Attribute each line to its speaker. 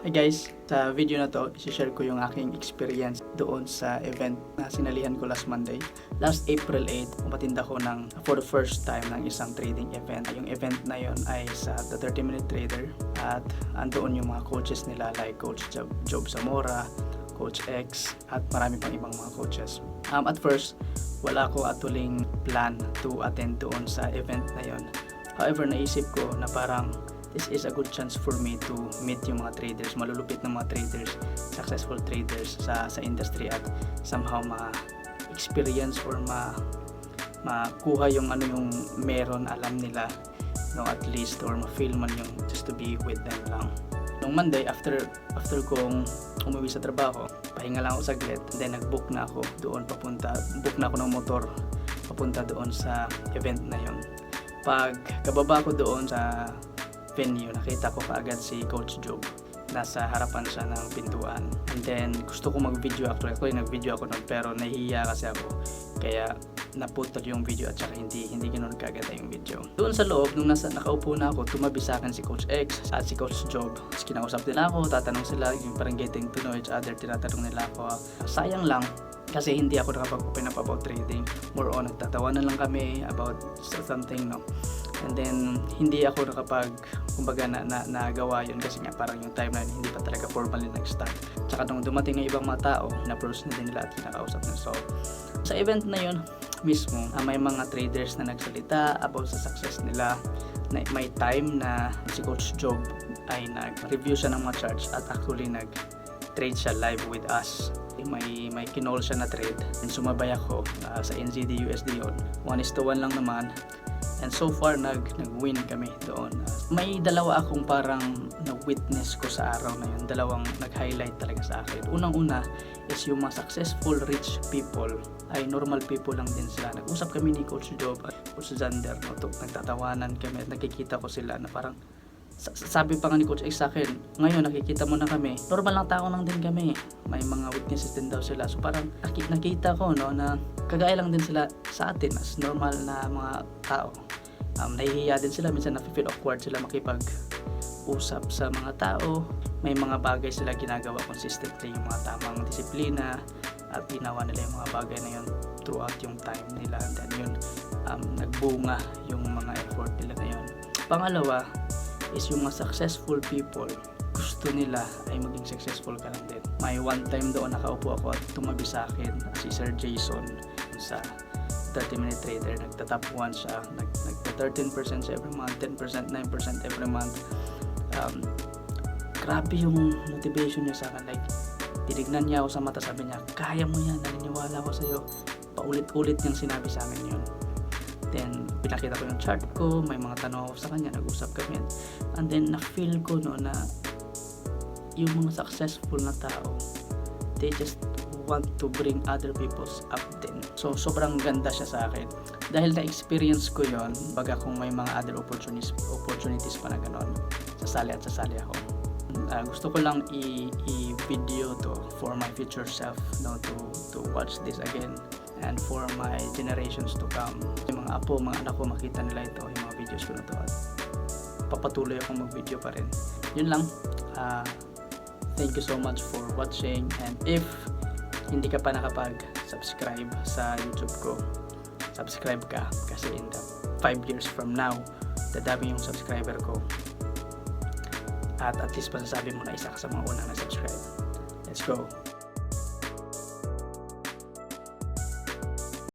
Speaker 1: Hey guys, sa video na to, i-share ko yung aking experience doon sa event na sinalihan ko last Monday. Last April 8, umatinda ko for the first time ng isang trading event. Yung event na yon ay sa The 30-Minute Trader at andoon yung mga coaches nila like Coach Job Zamora, Coach X at marami pang ibang mga coaches. At first, wala ko atuling plan to attend doon sa event na yon. However, naisip ko na parang this is a good chance for me to meet yung mga traders, malulupit ng mga traders, successful traders sa industry at somehow ma-experience or makuha yung yung meron, alam nila, no, at least, or ma-feel man yung just to be with them lang. Nung Monday, after kong umuwi sa trabaho, pahinga lang ako saglit, then nag-book na ako doon book na ako ng motor papunta doon sa event na yon. Pag kababa ko doon sa venue, nakita ko kaagad si Coach Job. Nasa harapan siya ng pintuan. And then, gusto ko mag-video actually nag-video ako nun, pero nahihiya kasi ako. Kaya, naputol yung video at saka hindi ganoon kaganda yung video. Doon sa loob, nung nakaupo na ako, tumabi sa akin si Coach X at si Coach Job. Tapos kinausap nila ako, tatanong sila, yung parang getting to know each other, tinatanong nila ako. Sayang lang, kasi hindi ako nakapag-open up about trading. More on, nagtatawanan lang kami about something, no. And then, hindi ako kumbaga nagawa yun kasi nga parang yung timeline hindi pa talaga formally nag-start. Tsaka nung dumating ng ibang mga tao, na-approach na din nila at kinakausap na. So, sa event na yun mismo, may mga traders na nagsalita about sa success nila. May time na si Coach Job ay nag-review siya ng mga charts at actually nag-trade siya live with us. May kinol siya na trade and sumabay ako sa NZD USD yun. 1:1 lang naman. And so far, nag-win kami doon. May dalawa akong parang na-witness ko sa araw na yun. Dalawang nag-highlight talaga sa akin. Unang-una is yung mga successful rich people ay normal people lang din sila. Nag-usap kami ni Coach Job at Coach Zander. Nagtatawanan kami at nakikita ko sila na parang sabi pa nga ni Coach X sa akin, ngayon nakikita mo na kami, normal lang tao lang din kami, may mga witnesses din daw sila. So parang nakita ko, no, na kagaya lang din sila sa atin as normal na mga tao. Nahihiya din sila, minsan na-feel awkward sila makipag-usap sa mga tao. May mga bagay sila ginagawa consistently, yung mga tamang disiplina, at ginawa nila yung mga bagay na yun throughout yung time nila. And then yun, nagbunga yung mga effort nila na yun. Pangalawa is yung mga successful people, gusto nila ay maging successful ka lang din. May one time doon nakaupo ako at tumabi sa akin si Sir Jason sa 30-Minute Trader. Nagta-top 1 siya, nagta 13% siya every month, 10%, 9% every month. Grabe yung motivation niya sa akin. Like, tinignan niya ako sa mata, sabi niya, kaya mo yan, naniniwala ko sa'yo. Paulit-ulit niyang sinabi sa amin yun. Then, pinakita ko yung chart ko, may mga tanong ako sa kanya, nag-usap kami. And then, na-feel ko na yung mga successful na tao, they just want to bring other people's up din. So, sobrang ganda siya sa akin. Dahil na-experience ko yon, baga kung may mga other opportunities pa na gano'n, sasali ako. Gusto ko lang i-video to for my future self, no, to watch this again. And for my generations to come, yung mga apo, mga anak ko, makita nila ito, yung mga videos ko na to, at papatuloy akong mag-video pa rin. Yun lang. Thank you so much for watching, and if hindi ka pa nakapag-subscribe sa YouTube ko, subscribe ka, kasi in the 5 years from now, dadami yung subscriber ko, at least masasabi mo na isa ka sa mga unang na subscribe. Let's go!